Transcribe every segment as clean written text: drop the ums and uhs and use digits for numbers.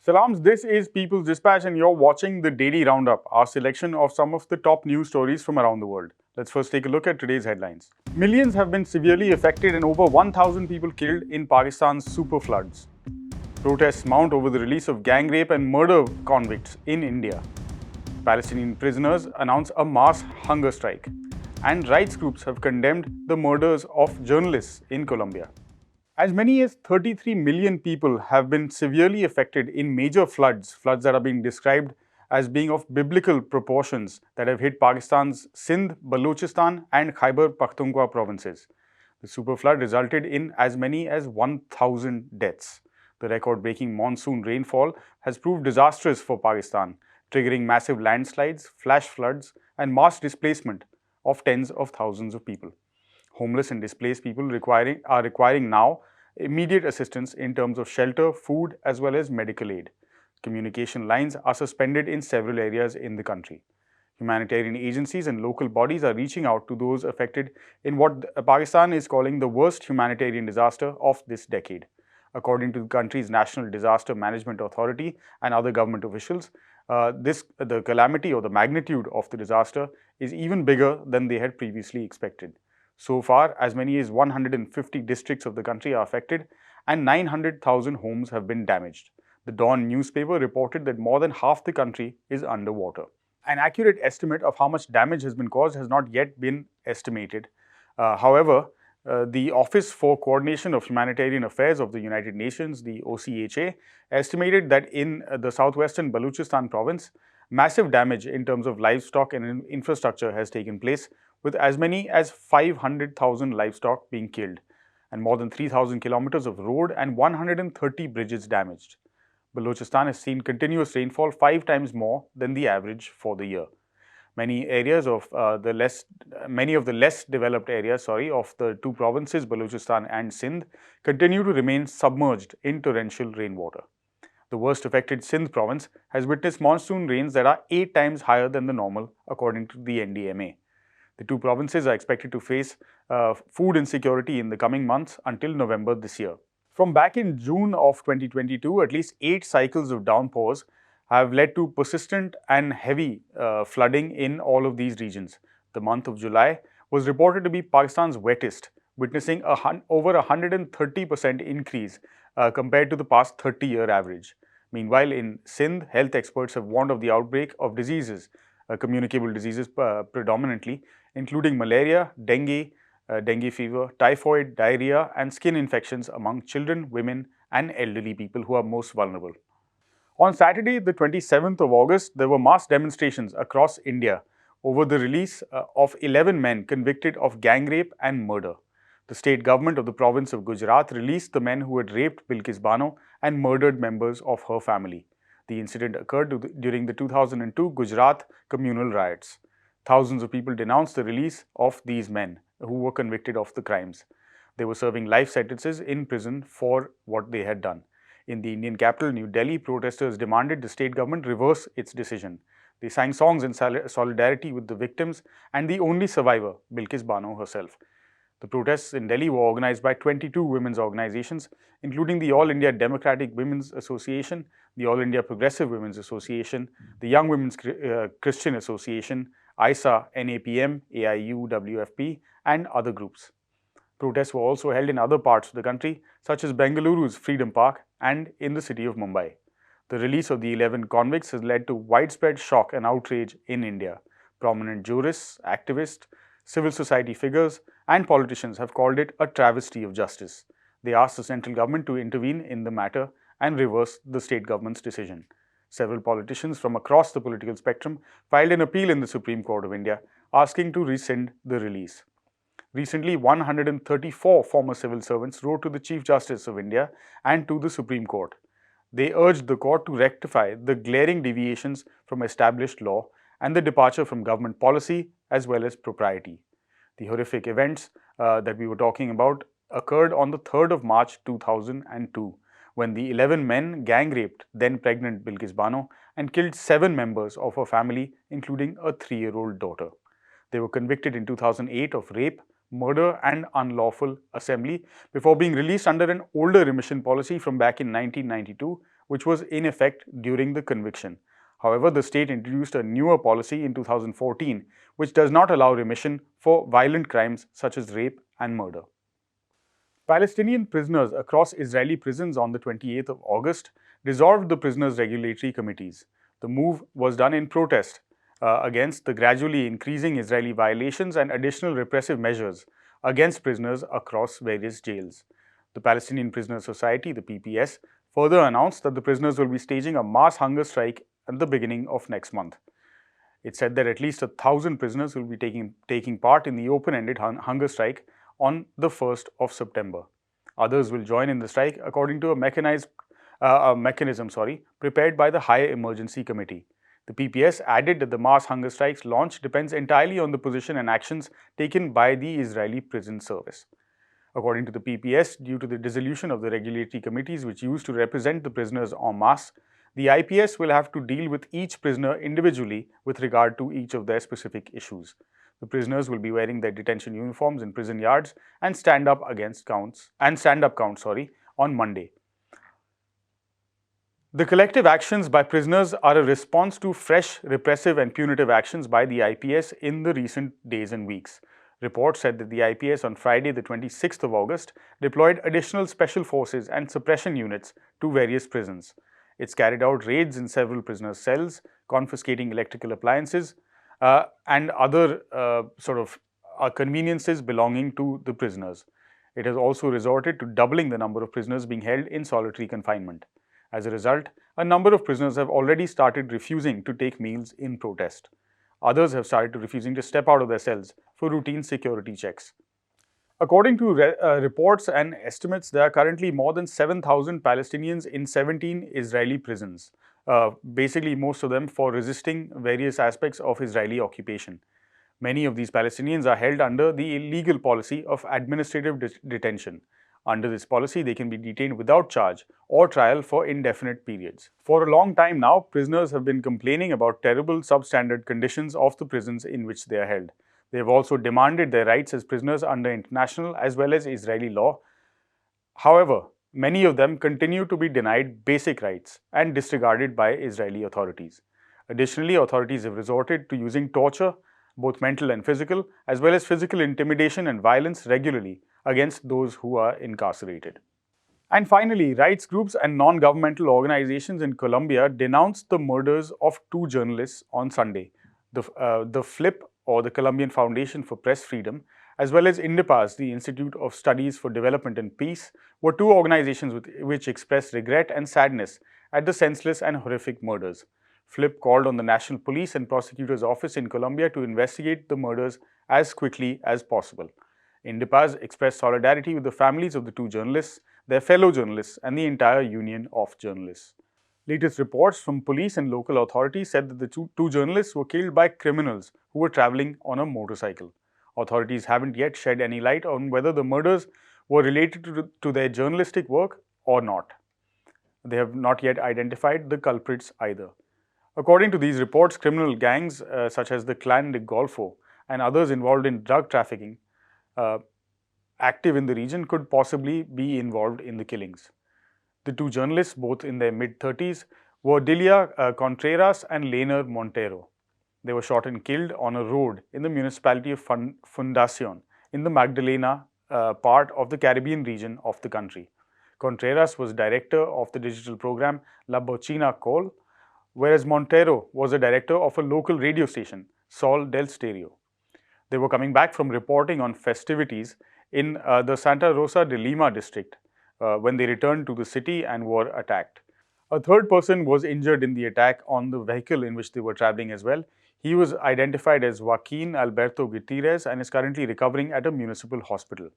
Salams, this is People's Dispatch and you're watching the Daily Roundup, our selection of some of the top news stories from around the world. Let's first take a look at today's headlines. Millions have been severely affected and over 1,000 people killed in Pakistan's super floods. Protests mount over the release of gang rape and murder convicts in India. Palestinian prisoners announce a mass hunger strike. And rights groups have condemned the murders of journalists in Colombia. As many as 33 million people have been severely affected in major floods that are being described as being of biblical proportions that have hit Pakistan's Sindh, Balochistan and Khyber Pakhtunkhwa provinces. The super flood resulted in as many as 1,000 deaths. The record-breaking monsoon rainfall has proved disastrous for Pakistan, triggering massive landslides, flash floods and mass displacement of tens of thousands of people. Homeless and displaced people are requiring now immediate assistance in terms of shelter, food, as well as medical aid. Communication lines are suspended in several areas in the country. Humanitarian agencies and local bodies are reaching out to those affected in what Pakistan is calling the worst humanitarian disaster of this decade. According to the country's National Disaster Management Authority and other government officials, the calamity or the magnitude of the disaster is even bigger than they had previously expected. So far, as many as 150 districts of the country are affected and 900,000 homes have been damaged. The Dawn newspaper reported that more than half the country is underwater. An accurate estimate of how much damage has been caused has not yet been estimated. However, the Office for Coordination of Humanitarian Affairs of the United Nations, the OCHA, estimated that in the southwestern Balochistan province, massive damage in terms of livestock and infrastructure has taken place, with as many as 500,000 livestock being killed and more than 3,000 kilometers of road and 130 bridges damaged. Balochistan has seen continuous rainfall 5 times more than the average for the year. Many of the less developed areas of the two provinces, Balochistan and Sindh, continue to remain submerged in torrential rainwater. The worst affected Sindh province has witnessed monsoon rains that are 8 times higher than the normal, according to the NDMA. The two provinces are expected to face food insecurity in the coming months until November this year. From back in June of 2022, at least 8 cycles of downpours have led to persistent and heavy flooding in all of these regions. The month of July was reported to be Pakistan's wettest, witnessing over 130% increase compared to the past 30-year average. Meanwhile, in Sindh, health experts have warned of the outbreak of diseases, communicable diseases predominantly, including malaria, dengue fever, typhoid, diarrhea, and skin infections among children, women, and elderly people who are most vulnerable. On Saturday, the 27th of August, there were mass demonstrations across India over the release of 11 men convicted of gang rape and murder. The state government of the province of Gujarat released the men who had raped Bilkis Bano and murdered members of her family. The incident occurred during the 2002 Gujarat communal riots. Thousands of people denounced the release of these men who were convicted of the crimes. They were serving life sentences in prison for what they had done. In the Indian capital, New Delhi, protesters demanded the state government reverse its decision. They sang songs in solidarity with the victims and the only survivor, Bilkis Bano herself. The protests in Delhi were organized by 22 women's organizations, including the All India Democratic Women's Association, the All India Progressive Women's Association, the Young Women's Christian Association, ISA, NAPM, AIU, WFP, and other groups. Protests were also held in other parts of the country, such as Bengaluru's Freedom Park and in the city of Mumbai. The release of the 11 convicts has led to widespread shock and outrage in India. Prominent jurists, activists, civil society figures, and politicians have called it a travesty of justice. They asked the central government to intervene in the matter and reverse the state government's decision. Several politicians from across the political spectrum filed an appeal in the Supreme Court of India asking to rescind the release. Recently, 134 former civil servants wrote to the Chief Justice of India and to the Supreme Court. They urged the court to rectify the glaring deviations from established law and the departure from government policy as well as propriety. The horrific events that we were talking about occurred on the 3rd of March 2002, when the 11 men gang raped then pregnant Bilkis Bano and killed 7 members of her family, including a 3-year-old daughter. They were convicted in 2008 of rape, murder and unlawful assembly before being released under an older remission policy from back in 1992 which was in effect during the conviction. However, the state introduced a newer policy in 2014, which does not allow remission for violent crimes such as rape and murder. Palestinian prisoners across Israeli prisons on the 28th of August dissolved the prisoners' regulatory committees. The move was done in protest against the gradually increasing Israeli violations and additional repressive measures against prisoners across various jails. The Palestinian Prisoners Society, the PPS, further announced that the prisoners will be staging a mass hunger strike at the beginning of next month. It said that at least 1,000 prisoners will be taking part in the open-ended hunger strike on the 1st of September. Others will join in the strike according to a mechanism prepared by the High Emergency Committee. The PPS added that the mass hunger strike's launch depends entirely on the position and actions taken by the Israeli Prison Service. According to the PPS, due to the dissolution of the regulatory committees which used to represent the prisoners en masse, the IPS will have to deal with each prisoner individually with regard to each of their specific issues. The prisoners will be wearing their detention uniforms in prison yards and stand up counts on Monday. The collective actions by prisoners are a response to fresh repressive and punitive actions by the IPS in the recent days and weeks. Reports said that the IPS on Friday, the 26th of August, deployed additional special forces and suppression units to various prisons. It's carried out raids in several prisoners' cells, confiscating electrical appliances and other conveniences belonging to the prisoners. It has also resorted to doubling the number of prisoners being held in solitary confinement. As a result, a number of prisoners have already started refusing to take meals in protest. Others have started refusing to step out of their cells for routine security checks. According to reports and estimates, there are currently more than 7,000 Palestinians in 17 Israeli prisons, basically most of them for resisting various aspects of Israeli occupation. Many of these Palestinians are held under the illegal policy of administrative detention. Under this policy, they can be detained without charge or trial for indefinite periods. For a long time now, prisoners have been complaining about terrible substandard conditions of the prisons in which they are held. They have also demanded their rights as prisoners under international as well as Israeli law. However, many of them continue to be denied basic rights and disregarded by Israeli authorities. Additionally, authorities have resorted to using torture, both mental and physical, as well as physical intimidation and violence regularly against those who are incarcerated. And finally, rights groups and non-governmental organizations in Colombia denounced the murders of 2 journalists on Sunday. The FLIP, or the Colombian Foundation for Press Freedom, as well as INDEPAZ, the Institute of Studies for Development and Peace, were 2 organizations which expressed regret and sadness at the senseless and horrific murders. FLIP called on the National Police and Prosecutor's Office in Colombia to investigate the murders as quickly as possible. INDEPAZ expressed solidarity with the families of the 2 journalists, their fellow journalists, and the entire union of journalists. Latest reports from police and local authorities said that the two journalists were killed by criminals who were traveling on a motorcycle. Authorities haven't yet shed any light on whether the murders were related to their journalistic work or not. They have not yet identified the culprits either. According to these reports, criminal gangs such as the Clan de Golfo and others involved in drug trafficking active in the region could possibly be involved in the killings. The 2 journalists, both in their mid-30s, were Dilia Contreras and Leonor Montero. They were shot and killed on a road in the municipality of Fundación in the Magdalena part of the Caribbean region of the country. Contreras was director of the digital program La Bocina Col, whereas Montero was a director of a local radio station, Sol del Stereo. They were coming back from reporting on festivities in the Santa Rosa de Lima district when they returned to the city and were attacked. A third person was injured in the attack on the vehicle in which they were traveling as well. He was identified as Joaquin Alberto Gutierrez and is currently recovering at a municipal hospital.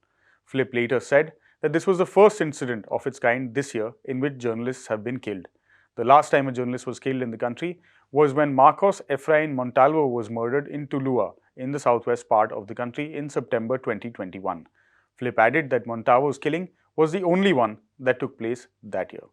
Flip later said that this was the first incident of its kind this year in which journalists have been killed. The last time a journalist was killed in the country was when Marcos Efrain Montalvo was murdered in Tuluá in the southwest part of the country in September 2021. Flip added that Montalvo's killing was the only one that took place that year.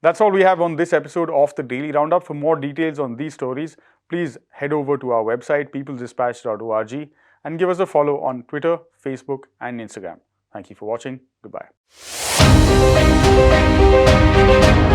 That's all we have on this episode of the Daily Roundup. For more details on these stories, please head over to our website peoplesdispatch.org and give us a follow on Twitter, Facebook and Instagram. Thank you for watching. Goodbye. you.